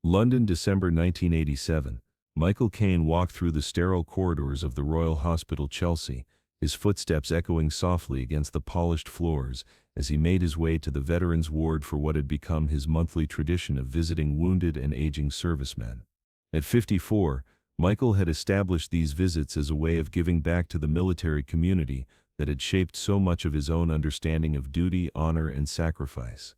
London, December 1987. Michael Caine walked through the sterile corridors of the Royal Hospital, Chelsea, his footsteps echoing softly against the polished floors as he made his way to the veterans' ward for what had become his monthly tradition of visiting wounded and aging servicemen. At 54, Michael had established these visits as a way of giving back to the military community that had shaped so much of his own understanding of duty, honor, and sacrifice.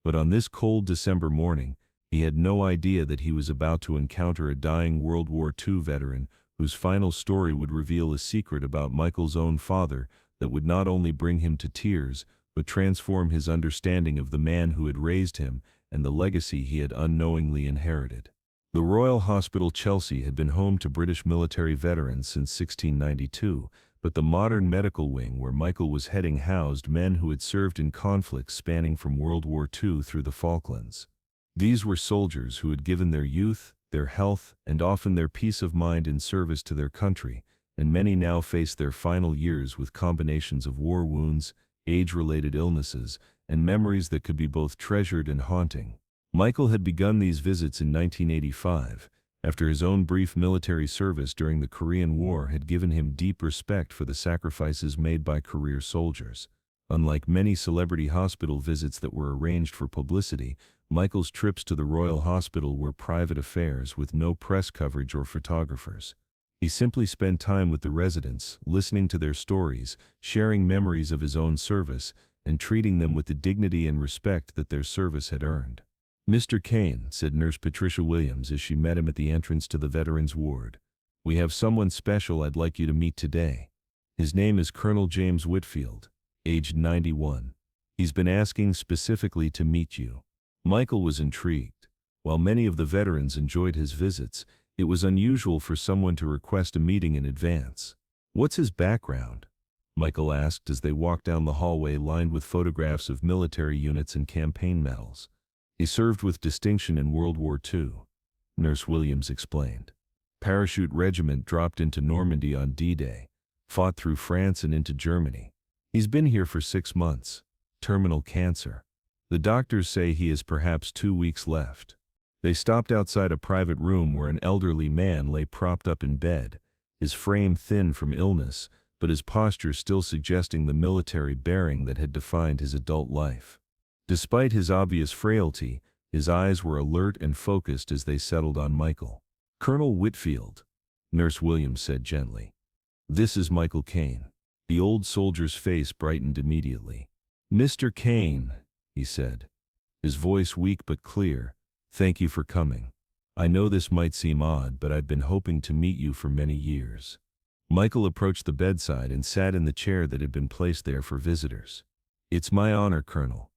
But on this cold December morning, he had no idea that he was about to encounter a dying World War II veteran whose final story would reveal a secret about Michael's own father that would not only bring him to tears, but transform his understanding of the man who had raised him and the legacy he had unknowingly inherited. The Royal Hospital, Chelsea had been home to British military veterans since 1692, but the modern medical wing where Michael was heading housed men who had served in conflicts spanning from World War II through the Falklands. These were soldiers who had given their youth, their health, and often their peace of mind in service to their country, and many now faced their final years with combinations of war wounds, age-related illnesses, and memories that could be both treasured and haunting. Michael had begun these visits in 1985, after his own brief military service during the Korean War had given him deep respect for the sacrifices made by career soldiers. Unlike many celebrity hospital visits that were arranged for publicity, Michael's trips to the Royal Hospital were private affairs with no press coverage or photographers. He simply spent time with the residents, listening to their stories, sharing memories of his own service, and treating them with the dignity and respect that their service had earned. "Mr. Caine," said Nurse Patricia Williams as she met him at the entrance to the veterans' ward, "we have someone special I'd like you to meet today. His name is Colonel James Whitfield, aged 91. He's been asking specifically to meet you." Michael was intrigued. While many of the veterans enjoyed his visits, it was unusual for someone to request a meeting in advance. "What's his background?" Michael asked as they walked down the hallway lined with photographs of military units and campaign medals. "He served with distinction in World War II," Nurse Williams explained. "Parachute Regiment dropped into Normandy on D-Day, fought through France and into Germany. He's been here for 6 months. Terminal cancer. The doctors say he has perhaps 2 weeks left." They stopped outside a private room where an elderly man lay propped up in bed, his frame thin from illness, but his posture still suggesting the military bearing that had defined his adult life. Despite his obvious frailty, his eyes were alert and focused as they settled on Michael. "Colonel Whitfield," Nurse Williams said gently. "This is Michael Caine." The old soldier's face brightened immediately. "Mr. Caine," he said, his voice weak but clear, "thank you for coming. I know this might seem odd, but I've been hoping to meet you for many years." Michael approached the bedside and sat in the chair that had been placed there for visitors. "It's my honor, Colonel.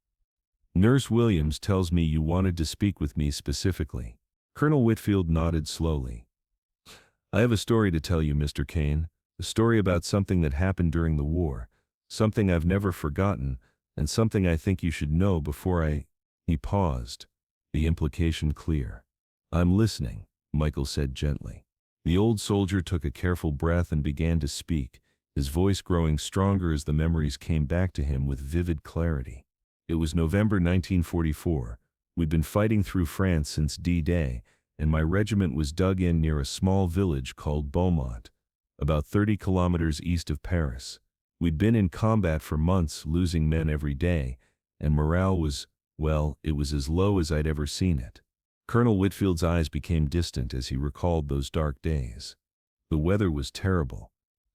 Nurse Williams tells me you wanted to speak with me specifically." Colonel Whitfield nodded slowly. "I have a story to tell you, Mr. Caine, a story about something that happened during the war, something I've never forgotten, and something I think you should know before I—" He paused, the implication clear. "I'm listening," Michael said gently. The old soldier took a careful breath and began to speak, his voice growing stronger as the memories came back to him with vivid clarity. "It was November 1944. We'd been fighting through France since D-Day, and my regiment was dug in near a small village called Beaumont, about 30 kilometers east of Paris. We'd been in combat for months, losing men every day, and morale was, well, it was as low as I'd ever seen it." Colonel Whitfield's eyes became distant as he recalled those dark days. "The weather was terrible.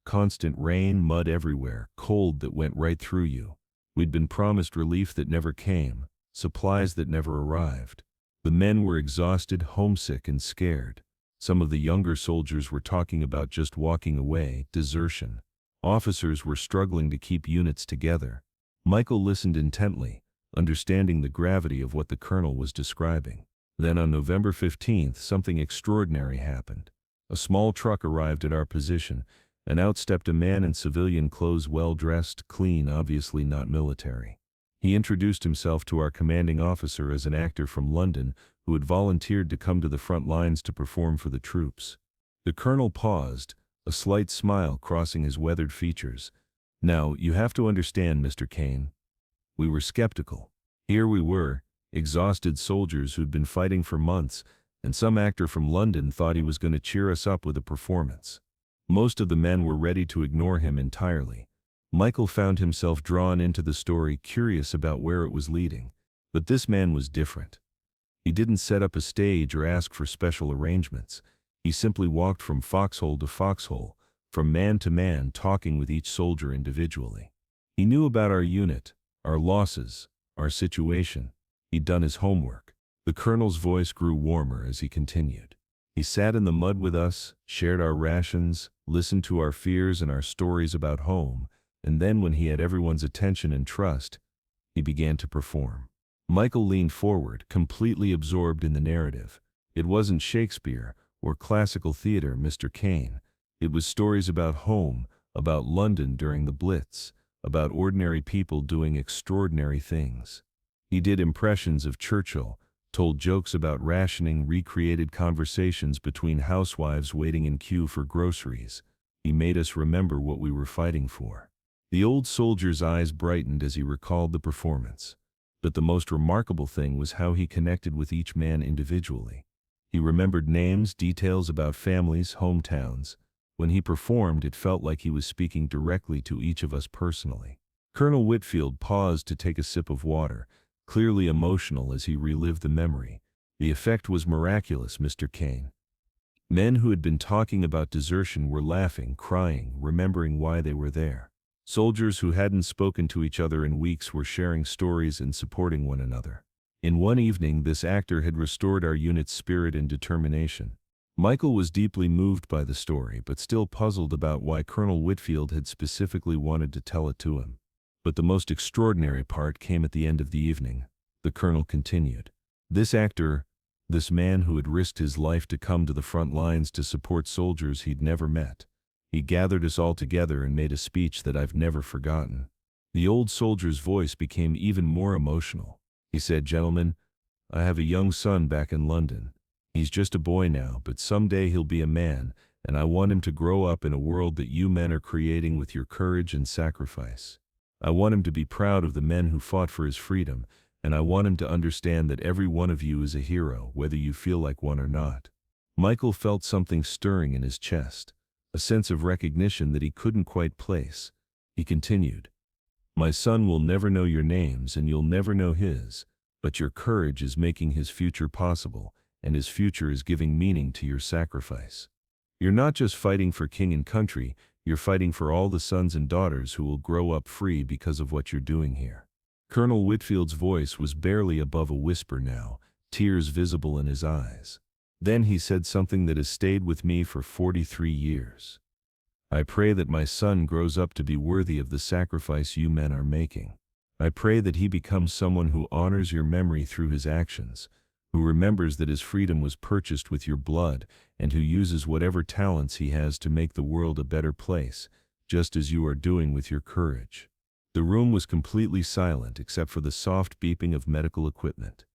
Constant rain, mud everywhere, cold that went right through you. We'd been promised relief that never came, supplies that never arrived. The men were exhausted, homesick, and scared. Some of the younger soldiers were talking about just walking away, desertion. Officers were struggling to keep units together." Michael listened intently, understanding the gravity of what the colonel was describing. Then on November 15th, something extraordinary happened. A small truck arrived at our position, and out stepped a man in civilian clothes, well-dressed, clean, obviously not military. He introduced himself to our commanding officer as an actor from London who had volunteered to come to the front lines to perform for the troops. The colonel paused, a slight smile crossing his weathered features. "Now, you have to understand, Mr. Caine. We were skeptical. Here we were, exhausted soldiers who'd been fighting for months, and some actor from London thought he was going to cheer us up with a performance. Most of the men were ready to ignore him entirely. Michael found himself drawn into the story, curious about where it was leading. But this man was different. He didn't set up a stage or ask for special arrangements. He simply walked from foxhole to foxhole, from man to man, talking with each soldier individually. He knew about our unit, our losses, our situation. He'd done his homework. The colonel's voice grew warmer as he continued. He sat in the mud with us, shared our rations, listened to our fears and our stories about home, and then when he had everyone's attention and trust, he began to perform. Michael leaned forward, completely absorbed in the narrative. It wasn't Shakespeare or classical theater, Mr. Caine. It was stories about home, about London during the Blitz, about ordinary people doing extraordinary things. He did impressions of Churchill, told jokes about rationing, recreated conversations between housewives waiting in queue for groceries. He made us remember what we were fighting for. The old soldier's eyes brightened as he recalled the performance. But the most remarkable thing was how he connected with each man individually. He remembered names, details about families, hometowns. When he performed, it felt like he was speaking directly to each of us personally. Colonel Whitfield paused to take a sip of water, clearly emotional as he relived the memory. The effect was miraculous, Mr. Caine. Men who had been talking about desertion were laughing, crying, remembering why they were there. Soldiers who hadn't spoken to each other in weeks were sharing stories and supporting one another. In one evening, this actor had restored our unit's spirit and determination. Michael was deeply moved by the story, but still puzzled about why Colonel Whitfield had specifically wanted to tell it to him. But the most extraordinary part came at the end of the evening. The colonel continued. This actor, this man who had risked his life to come to the front lines to support soldiers he'd never met. He gathered us all together and made a speech that I've never forgotten. The old soldier's voice became even more emotional. He said, "Gentlemen, I have a young son back in London. He's just a boy now, but someday he'll be a man, and I want him to grow up in a world that you men are creating with your courage and sacrifice. I want him to be proud of the men who fought for his freedom, and I want him to understand that every one of you is a hero, whether you feel like one or not." Michael felt something stirring in his chest, a sense of recognition that he couldn't quite place. He continued, "My son will never know your names and you'll never know his, but your courage is making his future possible, and his future is giving meaning to your sacrifice. You're not just fighting for king and country, you're fighting for all the sons and daughters who will grow up free because of what you're doing here." Colonel Whitfield's voice was barely above a whisper now, tears visible in his eyes. Then he said something that has stayed with me for 43 years. "I pray that my son grows up to be worthy of the sacrifice you men are making. I pray that he becomes someone who honors your memory through his actions, who remembers that his freedom was purchased with your blood, and who uses whatever talents he has to make the world a better place, just as you are doing with your courage." The room was completely silent except for the soft beeping of medical equipment.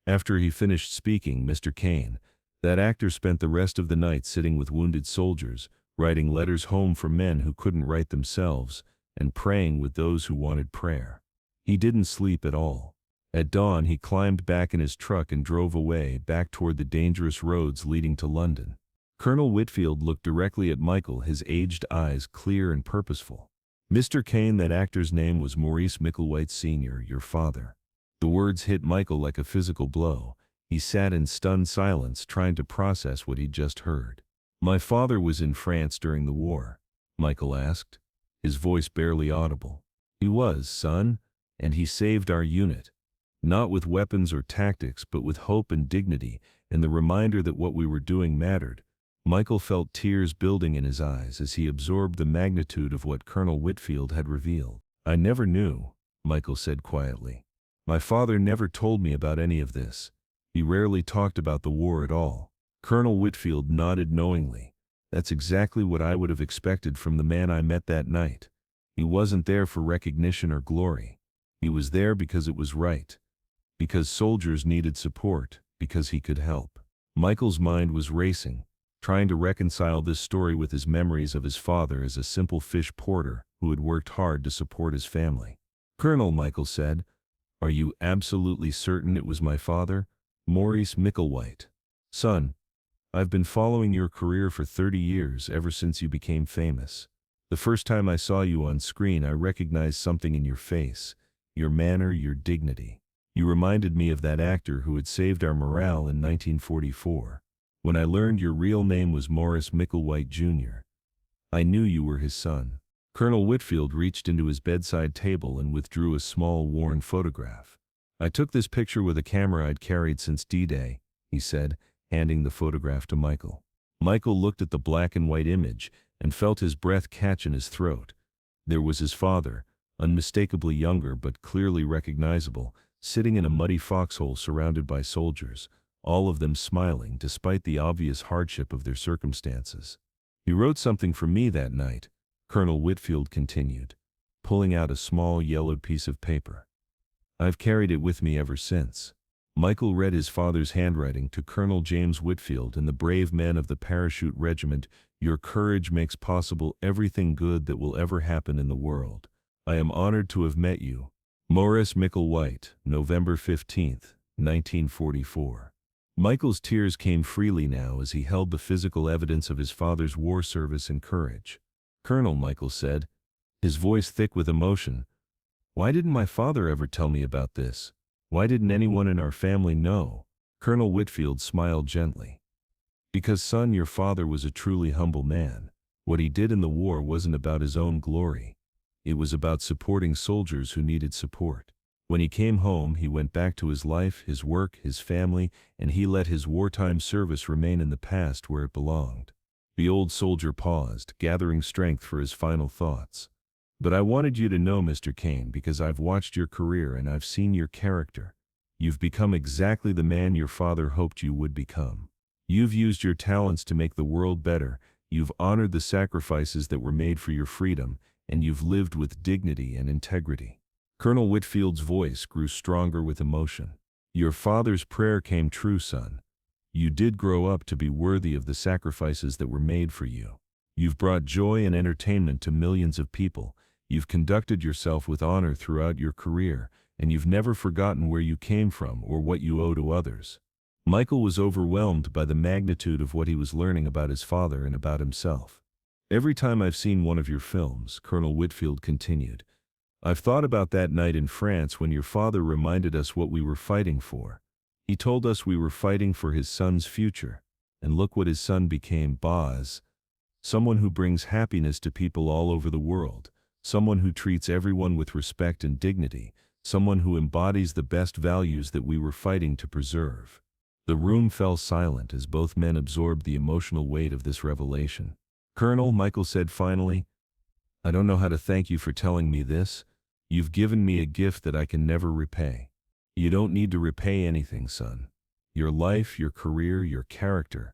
After he finished speaking, Mr. Caine, that actor spent the rest of the night sitting with wounded soldiers, writing letters home for men who couldn't write themselves, and praying with those who wanted prayer. He didn't sleep at all. At dawn, he climbed back in his truck and drove away, back toward the dangerous roads leading to London. Colonel Whitfield looked directly at Michael, his aged eyes clear and purposeful. "Mr. Caine, that actor's name was Maurice Micklewhite Sr., your father." The words hit Michael like a physical blow. He sat in stunned silence, trying to process what he'd just heard. "My father was in France during the war?" Michael asked, his voice barely audible. "He was, son, and he saved our unit. Not with weapons or tactics, but with hope and dignity, and the reminder that what we were doing mattered." Michael felt tears building in his eyes as he absorbed the magnitude of what Colonel Whitfield had revealed. "I never knew," Michael said quietly. "My father never told me about any of this. He rarely talked about the war at all." Colonel Whitfield nodded knowingly. "That's exactly what I would have expected from the man I met that night. He wasn't there for recognition or glory. He was there because it was right. Because soldiers needed support, because he could help." Michael's mind was racing, trying to reconcile this story with his memories of his father as a simple fish porter who had worked hard to support his family. "Colonel," Michael said, "are you absolutely certain it was my father, Maurice Micklewhite?" Son, I've been following your career for 30 years, ever since you became famous. The first time I saw you on screen, I recognized something in your face, your manner, your dignity. You reminded me of that actor who had saved our morale in 1944. When I learned your real name was Morris Micklewhite Jr., I knew you were his son. Colonel Whitfield reached into his bedside table and withdrew a small, worn photograph. I took this picture with a camera I'd carried since D-Day, he said, handing the photograph to Michael. Michael looked at the black and white image and felt his breath catch in his throat. There was his father, unmistakably younger but clearly recognizable, sitting in a muddy foxhole surrounded by soldiers, all of them smiling despite the obvious hardship of their circumstances. He wrote something for me that night, Colonel Whitfield continued, pulling out a small yellowed piece of paper. I've carried it with me ever since. Michael read his father's handwriting to Colonel James Whitfield and the brave men of the Parachute Regiment. Your courage makes possible everything good that will ever happen in the world. I am honored to have met you. Morris Micklewhite, November 15, 1944. Michael's tears came freely now as he held the physical evidence of his father's war service and courage. Colonel, Michael said, his voice thick with emotion, why didn't my father ever tell me about this? Why didn't anyone in our family know? Colonel Whitfield smiled gently. Because, son, your father was a truly humble man. What he did in the war wasn't about his own glory. It was about supporting soldiers who needed support. When he came home, he went back to his life, his work, his family, and he let his wartime service remain in the past where it belonged. The old soldier paused, gathering strength for his final thoughts. But I wanted you to know, Mr. Caine, because I've watched your career and I've seen your character. You've become exactly the man your father hoped you would become. You've used your talents to make the world better, you've honored the sacrifices that were made for your freedom, and you've lived with dignity and integrity. Colonel Whitfield's voice grew stronger with emotion. Your father's prayer came true, son. You did grow up to be worthy of the sacrifices that were made for you. You've brought joy and entertainment to millions of people. You've conducted yourself with honor throughout your career, and you've never forgotten where you came from or what you owe to others. Michael was overwhelmed by the magnitude of what he was learning about his father and about himself. Every time I've seen one of your films, Colonel Whitfield continued, I've thought about that night in France when your father reminded us what we were fighting for. He told us we were fighting for his son's future, and look what his son became, Boz. Someone who brings happiness to people all over the world, someone who treats everyone with respect and dignity, someone who embodies the best values that we were fighting to preserve. The room fell silent as both men absorbed the emotional weight of this revelation. Colonel, Michael said finally, I don't know how to thank you for telling me this. You've given me a gift that I can never repay. You don't need to repay anything, son. Your life, your career, your character,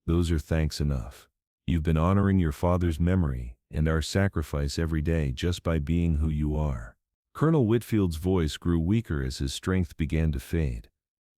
those are thanks enough. You've been honoring your father's memory and our sacrifice every day just by being who you are. Colonel Whitfield's voice grew weaker as his strength began to fade.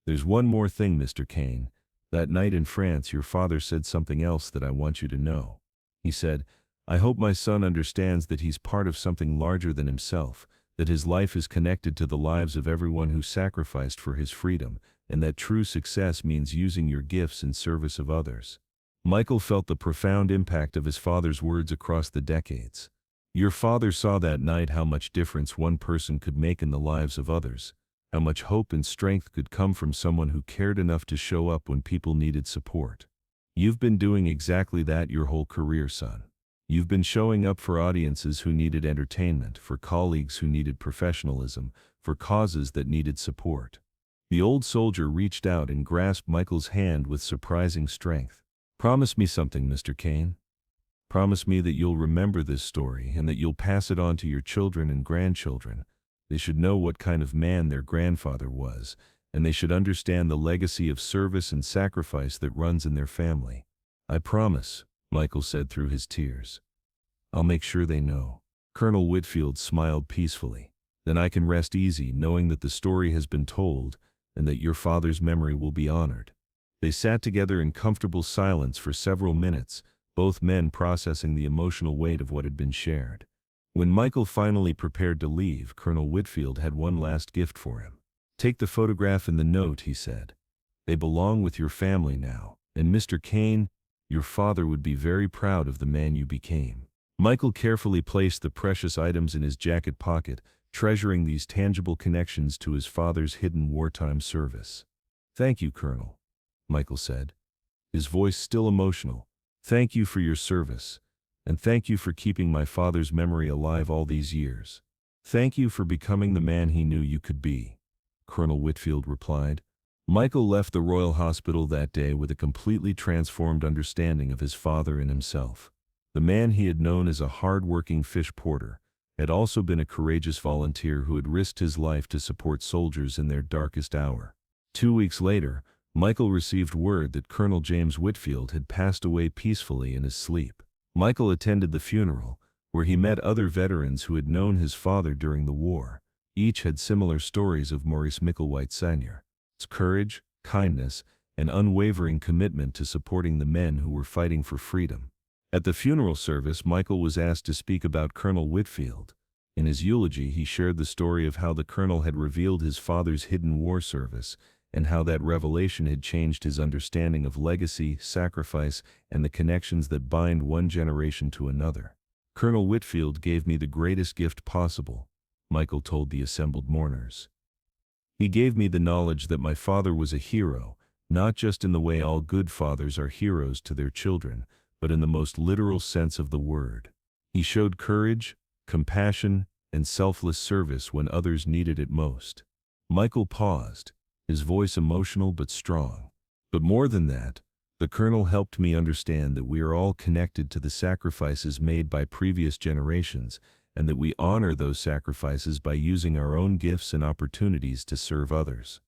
There's one more thing, Mr. Caine. That night in France, your father said something else that I want you to know. He said, I hope my son understands that he's part of something larger than himself, that his life is connected to the lives of everyone who sacrificed for his freedom, and that true success means using your gifts in service of others. Michael felt the profound impact of his father's words across the decades. Your father saw that night how much difference one person could make in the lives of others, how much hope and strength could come from someone who cared enough to show up when people needed support. You've been doing exactly that your whole career, son. You've been showing up for audiences who needed entertainment, for colleagues who needed professionalism, for causes that needed support. The old soldier reached out and grasped Michael's hand with surprising strength. Promise me something, Mr. Caine. Promise me that you'll remember this story and that you'll pass it on to your children and grandchildren. They should know what kind of man their grandfather was, and they should understand the legacy of service and sacrifice that runs in their family. I promise, Michael said through his tears. I'll make sure they know. Colonel Whitfield smiled peacefully. Then I can rest easy knowing that the story has been told and that your father's memory will be honored. They sat together in comfortable silence for several minutes, both men processing the emotional weight of what had been shared. When Michael finally prepared to leave, Colonel Whitfield had one last gift for him. Take the photograph and the note, he said. They belong with your family now. And Mr. Caine, your father would be very proud of the man you became." Michael carefully placed the precious items in his jacket pocket, treasuring these tangible connections to his father's hidden wartime service. "Thank you, Colonel," Michael said, his voice still emotional. "Thank you for your service, and thank you for keeping my father's memory alive all these years. Thank you for becoming the man he knew you could be," Colonel Whitfield replied. Michael left the Royal Hospital that day with a completely transformed understanding of his father and himself. The man he had known as a hard-working fish porter had also been a courageous volunteer who had risked his life to support soldiers in their darkest hour. 2 weeks later, Michael received word that Colonel James Whitfield had passed away peacefully in his sleep. Michael attended the funeral, where he met other veterans who had known his father during the war. Each had similar stories of Maurice Micklewhite Sr.'s courage, kindness, and unwavering commitment to supporting the men who were fighting for freedom. At the funeral service, Michael was asked to speak about Colonel Whitfield. In his eulogy, he shared the story of how the colonel had revealed his father's hidden war service, and how that revelation had changed his understanding of legacy, sacrifice, and the connections that bind one generation to another. "Colonel Whitfield gave me the greatest gift possible," Michael told the assembled mourners. "He gave me the knowledge that my father was a hero, not just in the way all good fathers are heroes to their children, but in the most literal sense of the word. He showed courage, compassion, and selfless service when others needed it most." Michael paused, his voice emotional but strong. "But more than that, the colonel helped me understand that we are all connected to the sacrifices made by previous generations, and that we honor those sacrifices by using our own gifts and opportunities to serve others."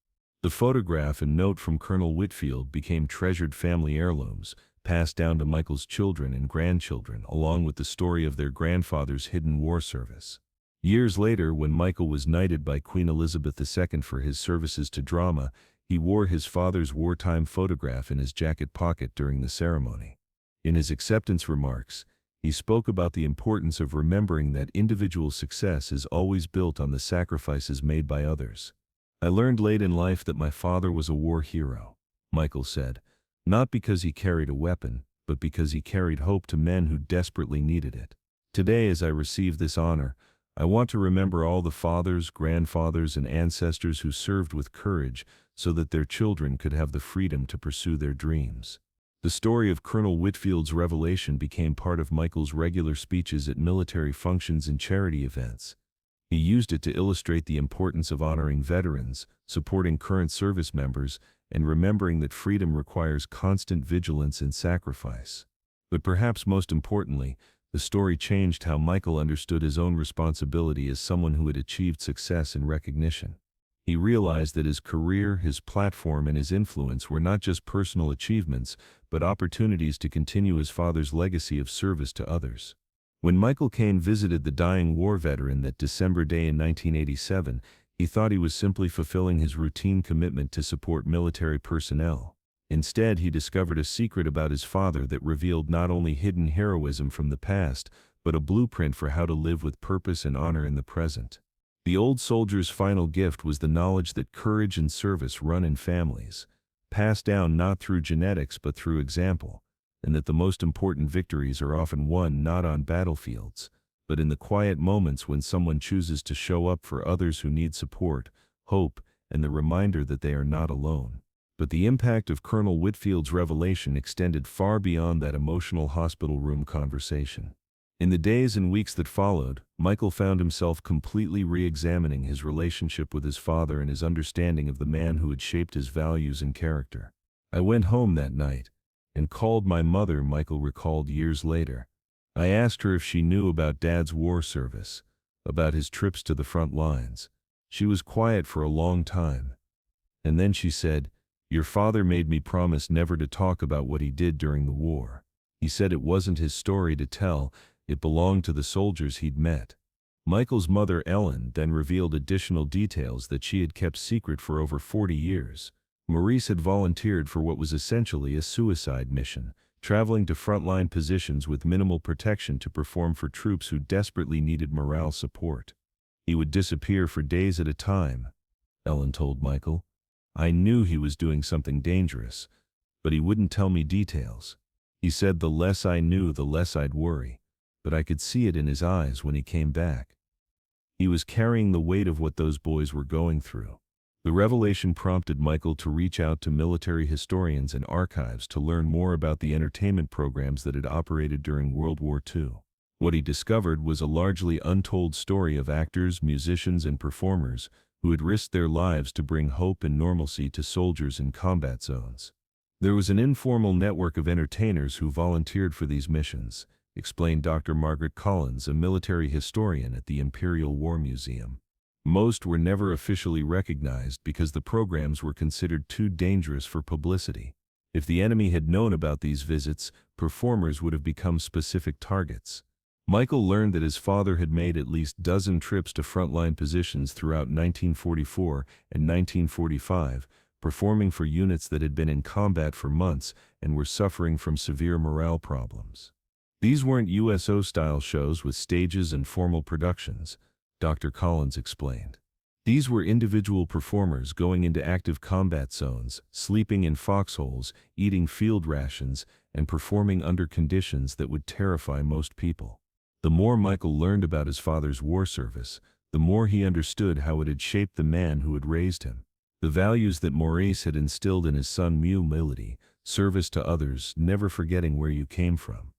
The photograph and note from Colonel Whitfield became treasured family heirlooms, passed down to Michael's children and grandchildren, along with the story of their grandfather's hidden war service. Years later, when Michael was knighted by Queen Elizabeth II for his services to drama, he wore his father's wartime photograph in his jacket pocket during the ceremony. In his acceptance remarks, he spoke about the importance of remembering that individual success is always built on the sacrifices made by others. "I learned late in life that my father was a war hero," Michael said, "not because he carried a weapon, but because he carried hope to men who desperately needed it. Today, as I receive this honor, I want to remember all the fathers, grandfathers, and ancestors who served with courage so that their children could have the freedom to pursue their dreams." The story of Colonel Whitfield's revelation became part of Michael's regular speeches at military functions and charity events. He used it to illustrate the importance of honoring veterans, supporting current service members, and remembering that freedom requires constant vigilance and sacrifice. But perhaps most importantly, the story changed how Michael understood his own responsibility as someone who had achieved success and recognition. He realized that his career, his platform, and his influence were not just personal achievements, but opportunities to continue his father's legacy of service to others. When Michael Caine visited the dying war veteran that December day in 1987, he thought he was simply fulfilling his routine commitment to support military personnel. Instead, he discovered a secret about his father that revealed not only hidden heroism from the past, but a blueprint for how to live with purpose and honor in the present. The old soldier's final gift was the knowledge that courage and service run in families, passed down not through genetics but through example, and that the most important victories are often won not on battlefields, but in the quiet moments when someone chooses to show up for others who need support, hope, and the reminder that they are not alone. But the impact of Colonel Whitfield's revelation extended far beyond that emotional hospital room conversation. In the days and weeks that followed, Michael found himself completely re-examining his relationship with his father and his understanding of the man who had shaped his values and character. "I went home that night and called my mother," Michael recalled years later. "I asked her if she knew about Dad's war service, about his trips to the front lines. She was quiet for a long time. And then she said, 'Your father made me promise never to talk about what he did during the war. He said it wasn't his story to tell, it belonged to the soldiers he'd met.'" Michael's mother, Ellen, then revealed additional details that she had kept secret for over 40 years. Maurice had volunteered for what was essentially a suicide mission, traveling to frontline positions with minimal protection to perform for troops who desperately needed morale support. "He would disappear for days at a time," Ellen told Michael. I knew he was doing something dangerous, but he wouldn't tell me details. He said the less I knew, the less I'd worry, but I could see it in his eyes when he came back. He was carrying the weight of what those boys were going through. The revelation prompted Michael to reach out to military historians and archives to learn more about the entertainment programs that had operated during World War II. What he discovered was a largely untold story of actors, musicians, and performers who had risked their lives to bring hope and normalcy to soldiers in combat zones. There was an informal network of entertainers who volunteered for these missions, explained Dr. Margaret Collins, a military historian at the Imperial War Museum. Most were never officially recognized because the programs were considered too dangerous for publicity. If the enemy had known about these visits, performers would have become specific targets. Michael learned that his father had made at least a dozen trips to frontline positions throughout 1944 and 1945, performing for units that had been in combat for months and were suffering from severe morale problems. These weren't USO-style shows with stages and formal productions, Dr. Collins explained. These were individual performers going into active combat zones, sleeping in foxholes, eating field rations, and performing under conditions that would terrify most people. The more Michael learned about his father's war service, the more he understood how it had shaped the man who had raised him. The values that Maurice had instilled in his son, humility, service to others, never forgetting where you came from,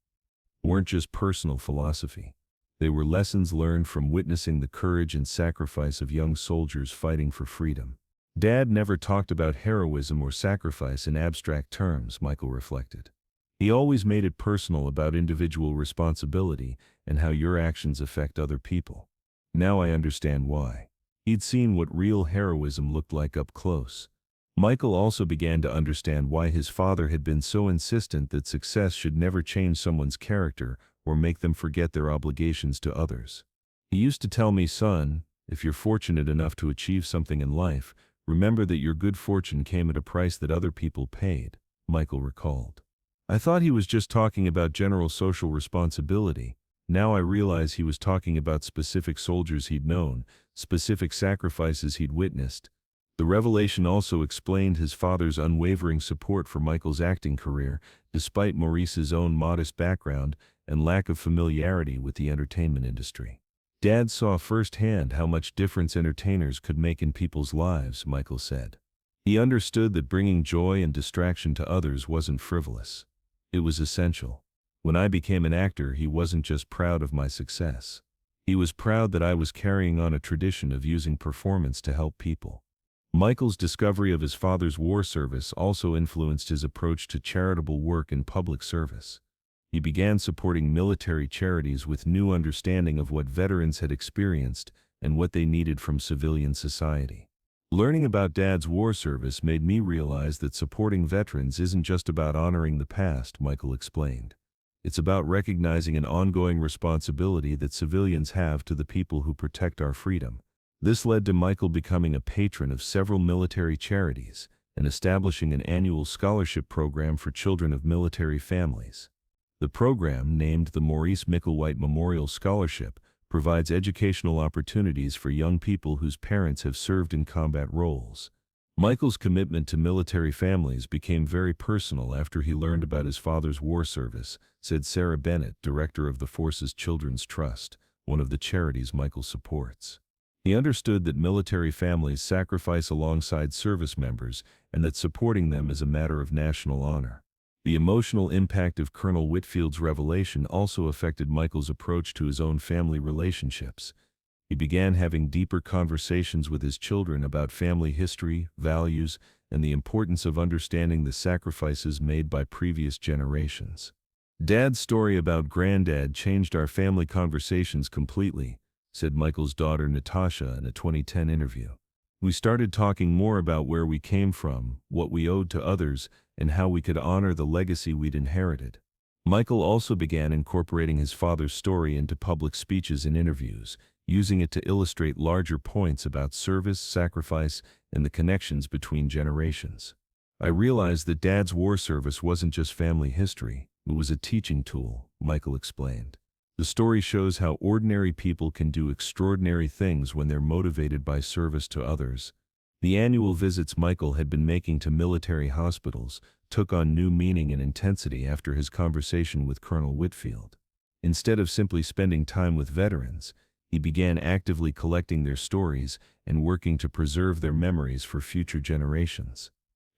weren't just personal philosophy. They were lessons learned from witnessing the courage and sacrifice of young soldiers fighting for freedom. Dad never talked about heroism or sacrifice in abstract terms, Michael reflected. He always made it personal, about individual responsibility and how your actions affect other people. Now I understand why. He'd seen what real heroism looked like up close. Michael also began to understand why his father had been so insistent that success should never change someone's character or make them forget their obligations to others. He used to tell me, son, if you're fortunate enough to achieve something in life, remember that your good fortune came at a price that other people paid, Michael recalled. I thought he was just talking about general social responsibility. Now I realize he was talking about specific soldiers he'd known, specific sacrifices he'd witnessed. The revelation also explained his father's unwavering support for Michael's acting career, despite Maurice's own modest background and lack of familiarity with the entertainment industry. Dad saw firsthand how much difference entertainers could make in people's lives, Michael said. He understood that bringing joy and distraction to others wasn't frivolous. It was essential. When I became an actor, he wasn't just proud of my success. He was proud that I was carrying on a tradition of using performance to help people. Michael's discovery of his father's war service also influenced his approach to charitable work and public service. He began supporting military charities with new understanding of what veterans had experienced and what they needed from civilian society. Learning about Dad's war service made me realize that supporting veterans isn't just about honoring the past, Michael explained. It's about recognizing an ongoing responsibility that civilians have to the people who protect our freedom. This led to Michael becoming a patron of several military charities and establishing an annual scholarship program for children of military families. The program, named the Maurice Micklewhite Memorial Scholarship, provides educational opportunities for young people whose parents have served in combat roles. Michael's commitment to military families became very personal after he learned about his father's war service, said Sarah Bennett, director of the Force's Children's Trust, one of the charities Michael supports. He understood that military families sacrifice alongside service members and that supporting them is a matter of national honor. The emotional impact of Colonel Whitfield's revelation also affected Michael's approach to his own family relationships. He began having deeper conversations with his children about family history, values, and the importance of understanding the sacrifices made by previous generations. Dad's story about Granddad changed our family conversations completely, said Michael's daughter Natasha in a 2010 interview. We started talking more about where we came from, what we owed to others, and how we could honor the legacy we'd inherited. Michael also began incorporating his father's story into public speeches and interviews, using it to illustrate larger points about service, sacrifice, and the connections between generations. I realized that Dad's war service wasn't just family history, it was a teaching tool, Michael explained. The story shows how ordinary people can do extraordinary things when they're motivated by service to others. The annual visits Michael had been making to military hospitals took on new meaning and intensity after his conversation with Colonel Whitfield. Instead of simply spending time with veterans, he began actively collecting their stories and working to preserve their memories for future generations.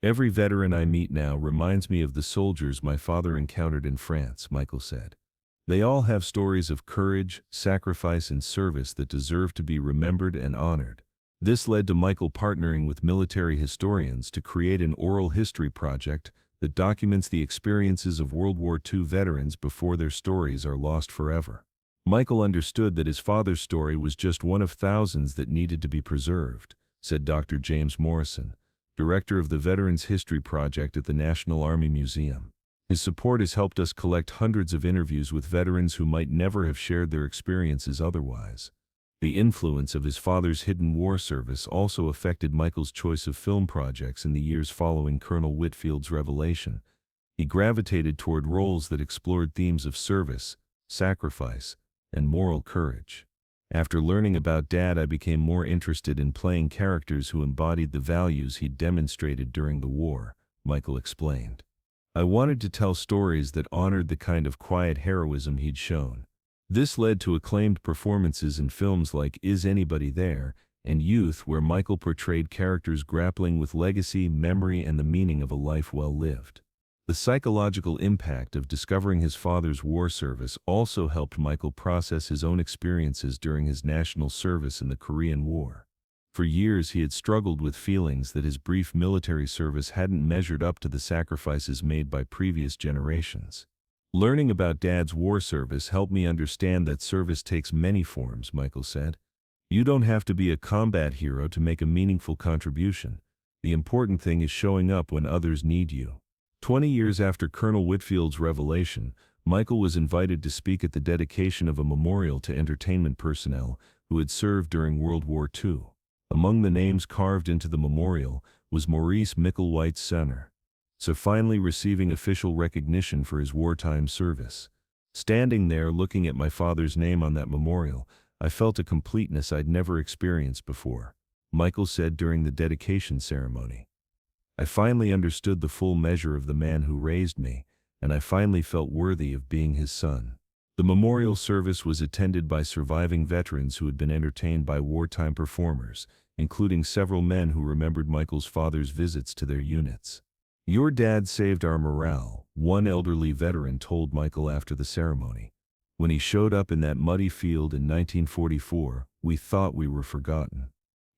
"Every veteran I meet now reminds me of the soldiers my father encountered in France," Michael said. "They all have stories of courage, sacrifice, and service that deserve to be remembered and honored." This led to Michael partnering with military historians to create an oral history project that documents the experiences of World War II veterans before their stories are lost forever. Michael understood that his father's story was just one of thousands that needed to be preserved, said Dr. James Morrison, director of the Veterans History Project at the National Army Museum. His support has helped us collect hundreds of interviews with veterans who might never have shared their experiences otherwise. The influence of his father's hidden war service also affected Michael's choice of film projects in the years following Colonel Whitfield's revelation. He gravitated toward roles that explored themes of service, sacrifice, and moral courage. "After learning about Dad, I became more interested in playing characters who embodied the values he'd demonstrated during the war," Michael explained. "I wanted to tell stories that honored the kind of quiet heroism he'd shown." This led to acclaimed performances in films like Is Anybody There? And Youth, where Michael portrayed characters grappling with legacy, memory, and the meaning of a life well lived. The psychological impact of discovering his father's war service also helped Michael process his own experiences during his national service in the Korean War. For years he had struggled with feelings that his brief military service hadn't measured up to the sacrifices made by previous generations. "Learning about Dad's war service helped me understand that service takes many forms," Michael said. "You don't have to be a combat hero to make a meaningful contribution. The important thing is showing up when others need you." 20 years after Colonel Whitfield's revelation, Michael was invited to speak at the dedication of a memorial to entertainment personnel who had served during World War II. Among the names carved into the memorial was Maurice Micklewhite's son, so finally receiving official recognition for his wartime service. "Standing there looking at my father's name on that memorial, I felt a completeness I'd never experienced before," Michael said during the dedication ceremony. "I finally understood the full measure of the man who raised me, and I finally felt worthy of being his son." The memorial service was attended by surviving veterans who had been entertained by wartime performers, including several men who remembered Michael's father's visits to their units. "Your dad saved our morale," one elderly veteran told Michael after the ceremony. "When he showed up in that muddy field in 1944, we thought we were forgotten.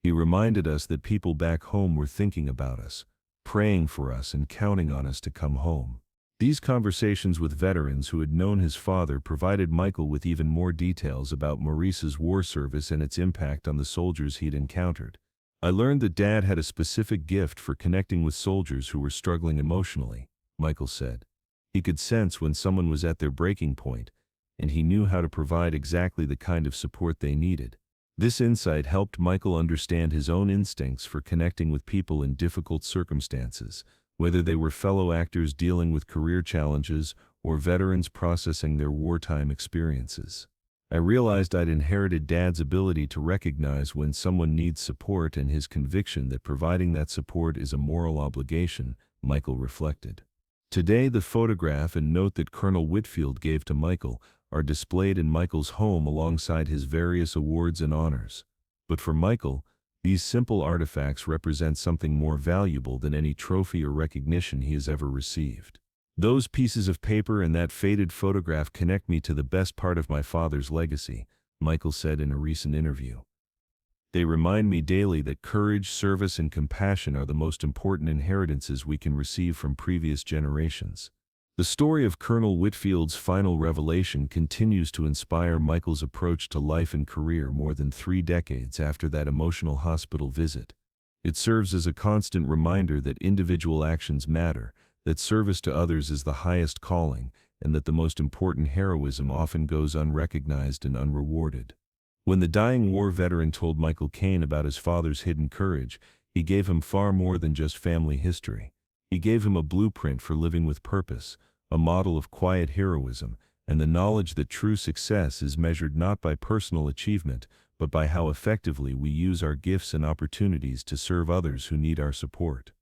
He reminded us that people back home were thinking about us, praying for us, and counting on us to come home." These conversations with veterans who had known his father provided Michael with even more details about Maurice's war service and its impact on the soldiers he'd encountered. "I learned that Dad had a specific gift for connecting with soldiers who were struggling emotionally," Michael said. "He could sense when someone was at their breaking point, and he knew how to provide exactly the kind of support they needed." This insight helped Michael understand his own instincts for connecting with people in difficult circumstances, whether they were fellow actors dealing with career challenges or veterans processing their wartime experiences. "I realized I'd inherited Dad's ability to recognize when someone needs support and his conviction that providing that support is a moral obligation," Michael reflected. Today, the photograph and note that Colonel Whitfield gave to Michael are displayed in Michael's home alongside his various awards and honors. But for Michael, these simple artifacts represent something more valuable than any trophy or recognition he has ever received. "Those pieces of paper and that faded photograph connect me to the best part of my father's legacy," Michael said in a recent interview. "They remind me daily that courage, service, and compassion are the most important inheritances we can receive from previous generations." The story of Colonel Whitfield's final revelation continues to inspire Michael's approach to life and career more than 3 decades after that emotional hospital visit. It serves as a constant reminder that individual actions matter, that service to others is the highest calling, and that the most important heroism often goes unrecognized and unrewarded. When the dying war veteran told Michael Caine about his father's hidden courage, he gave him far more than just family history. He gave him a blueprint for living with purpose, a model of quiet heroism, and the knowledge that true success is measured not by personal achievement, but by how effectively we use our gifts and opportunities to serve others who need our support.